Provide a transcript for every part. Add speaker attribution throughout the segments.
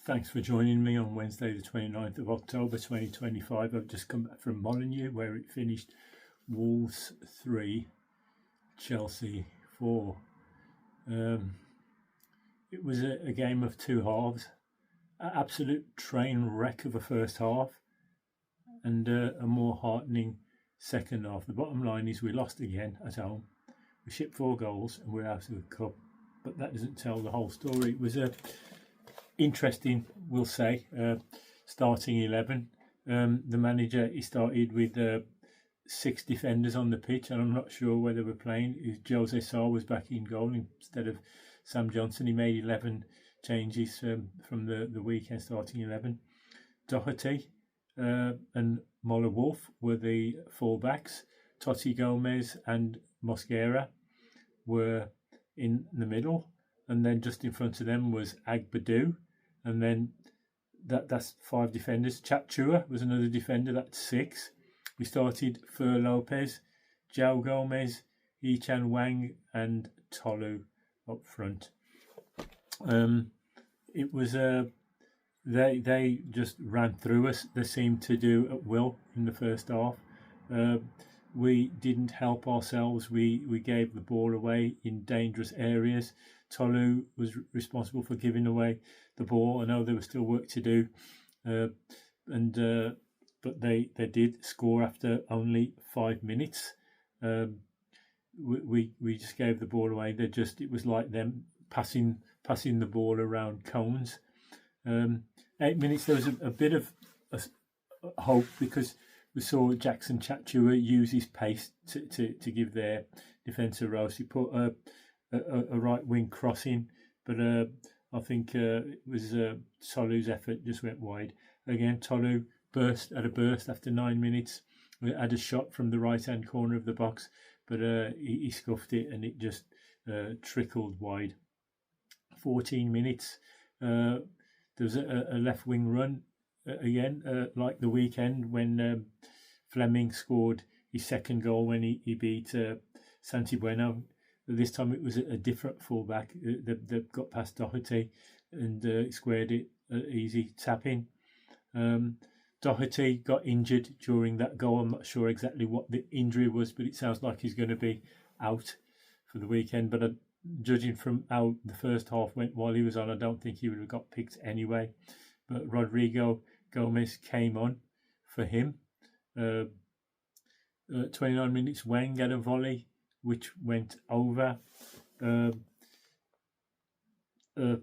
Speaker 1: Thanks for joining me on Wednesday the 29th of October 2025. I've just come back from Molineux where it finished Wolves 3, Chelsea 4. It was a game of two halves, an absolute train wreck of a first half and a more heartening second half. The bottom line is we lost again at home. We shipped 4 goals and we're out of the cup, but that doesn't tell the whole story. It was a interesting, we'll say, starting 11. The manager, he started with 6 defenders on the pitch, and I'm not sure whether we're playing. Jose Sarr was back in goal instead of Sam Johnson. He made 11 changes from the weekend starting 11. Doherty and Mola Wolf were the fullbacks. Totti Gomez and Mosquera were in the middle, and then just in front of them was Agbadou, and then that's 5 defenders. Chapchua was another defender, that's 6. We started Fer Lopez, João Gomez, Ichan Wang and Tolu up front. It was they just ran through us. They seemed to do at will in the first half. We didn't help ourselves. We gave the ball away in dangerous areas. Tolu was responsible for giving away the ball. I know there was still work to do, but they did score after only 5 minutes. We just gave the ball away. It was like them passing the ball around cones. 8 minutes there was a bit of hope because we saw Jackson Chachua use his pace to give their defence a roast. He put a right wing crossing, but I think it was Tolu's effort just went wide. Again, Tolu had a burst after 9 minutes. We had a shot from the right hand corner of the box, but he scuffed it and it just trickled wide. 14 minutes. There was a left wing run again, like the weekend when Fleming scored his second goal when he beat Santi Bueno. This time it was a different fullback. They got past Doherty and squared it, easy tapping. Doherty got injured during that goal. I'm not sure exactly what the injury was, but it sounds like he's going to be out for the weekend. But judging from how the first half went while he was on, I don't think he would have got picked anyway. But Rodrigo Gomez came on for him. 29 minutes, Wang had a volley which went over.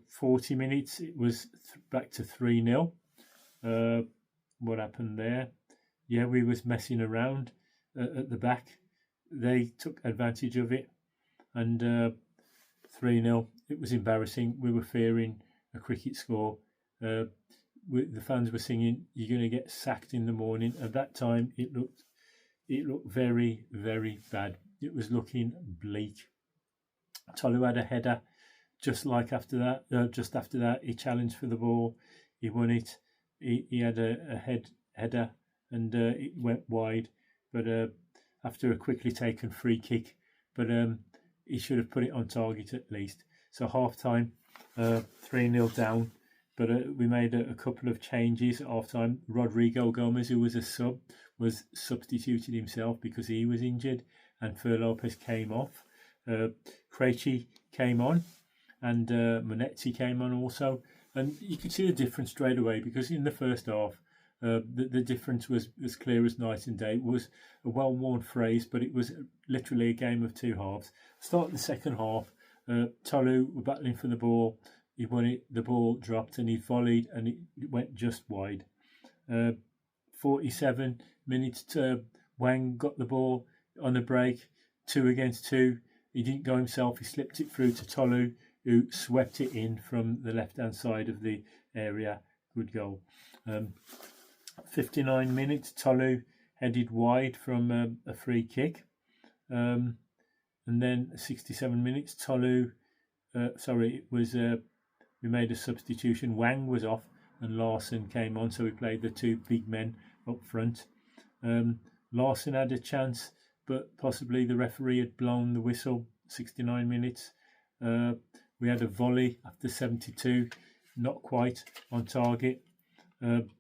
Speaker 1: 40 minutes, it was back to 3-0. What happened there? Yeah, we was messing around at the back. They took advantage of it, and 3-0. It was embarrassing. We were fearing a cricket score. The fans were singing, "You're going to get sacked in the morning." At that time, it looked very, very bad. It was looking bleak. Tolu had a header just after that. He challenged for the ball. He won it. He had a header and it went wide. But after a quickly taken free kick, but he should have put it on target at least. So half time, 3-0 down. But we made a couple of changes at half time. Rodrigo Gomez, who was a sub, was substituted himself because he was injured, and Fer Lopez came off. Krejci came on, and Monetti came on also. And you could see the difference straight away because in the first half, the difference was as clear as night and day. It was a well-worn phrase, but it was literally a game of two halves. Start the second half, Tolu were battling for the ball. He won it, the ball dropped and he volleyed and it went just wide. 47 minutes, Wang got the ball on the break, 2 against 2. He didn't go himself, he slipped it through to Tolu, who swept it in from the left-hand side of the area. Good goal. 59 minutes, Tolu headed wide from a free kick. And then 67 minutes, we made a substitution. Wang was off and Larson came on, so we played the 2 big men up front. Larson had a chance, but possibly the referee had blown the whistle. 69 minutes. We had a volley after 72. not quite on target.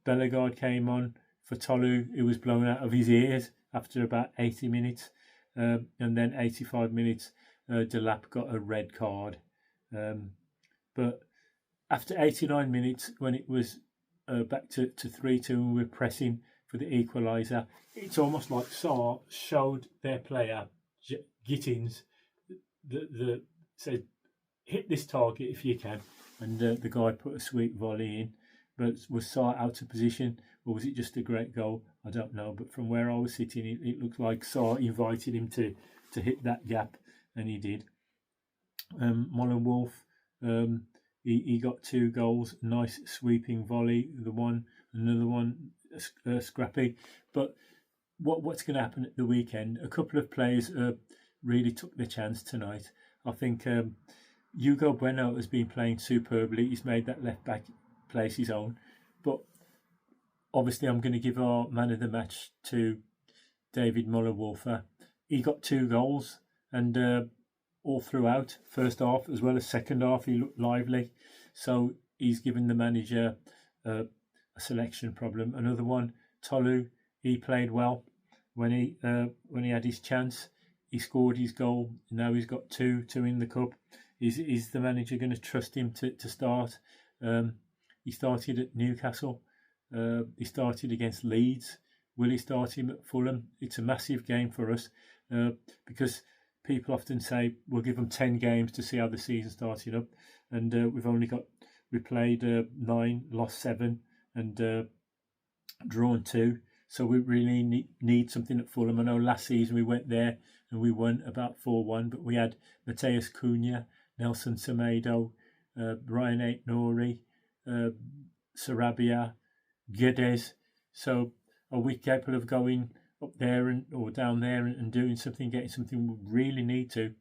Speaker 1: Bellegarde came on for Tolu, who was blown out of his ears after about 80 minutes. And then 85 minutes, Delap got a red card. But after 89 minutes, when it was back to 3-2 and we were pressing for the equaliser, it's almost like Sarr showed their player, Gittins, said, hit this target if you can. And the guy put a sweet volley in. But was Sarr out of position, or was it just a great goal? I don't know. But from where I was sitting, it looked like Sarr invited him to hit that gap, and he did. Molineux, he got 2 goals, nice sweeping volley, another one scrappy. But what's going to happen at the weekend? A couple of players really took their chance tonight. I think Hugo Bueno has been playing superbly. He's made that left back place his own. But obviously I'm going to give our man of the match to David Molineux. He got 2 goals, and all throughout, first half as well as second half, he looked lively. So he's given the manager a selection problem. Another one, Tolu, he played well when he had his chance. He scored his goal. Now he's got 2 in the cup. Is the manager going to trust him to start? He started at Newcastle. He started against Leeds. Will he start him at Fulham? It's a massive game for us because people often say we'll give them 10 games to see how the season started up, and we played 9, lost 7, and drawn 2. So we really need something at Fulham. I know last season we went there and we won about 4-1, but we had Mateus Cunha, Nelson Semedo, Ryan Aït-Nouri, Sarabia, Guedes. So are we capable of going up there or down there and doing something, getting something? We really need to.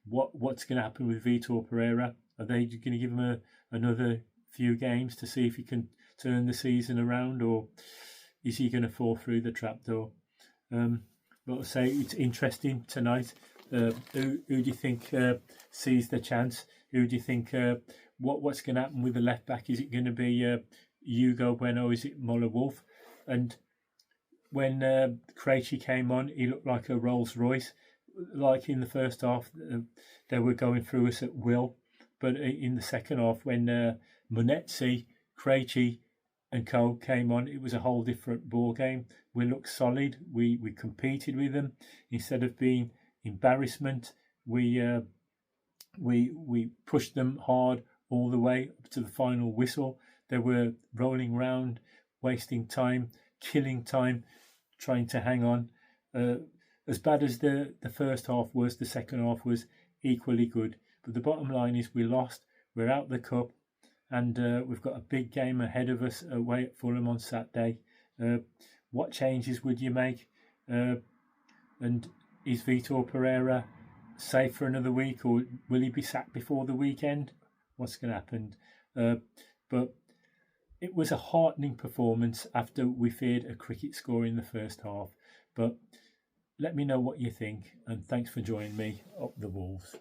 Speaker 1: What's going to happen with Vitor Pereira? Are they going to give him another few games to see if he can turn the season around, or is he going to fall through the trapdoor? But I say it's interesting tonight. Who do you think sees the chance? Who do you think? What's going to happen with the left back? Is it going to be Hugo Bueno? Is it Molineux? And when Krejci came on, he looked like a Rolls Royce. Like in the first half, they were going through us at will. But in the second half, when Munetsi, Krejci and co came on, it was a whole different ball game. We looked solid. We competed with them. Instead of being embarrassment, we pushed them hard all the way up to the final whistle. They were rolling round, wasting time, killing time, trying to hang on. As bad as the first half was, the second half was equally good. But the bottom line is we lost. We're out the cup, and we've got a big game ahead of us away at Fulham on Saturday. What changes would you make? And is Vitor Pereira safe for another week, or will he be sacked before the weekend? What's going to happen? But it was a heartening performance after we feared a cricket score in the first half. But let me know what you think, and thanks for joining me up the Wolves.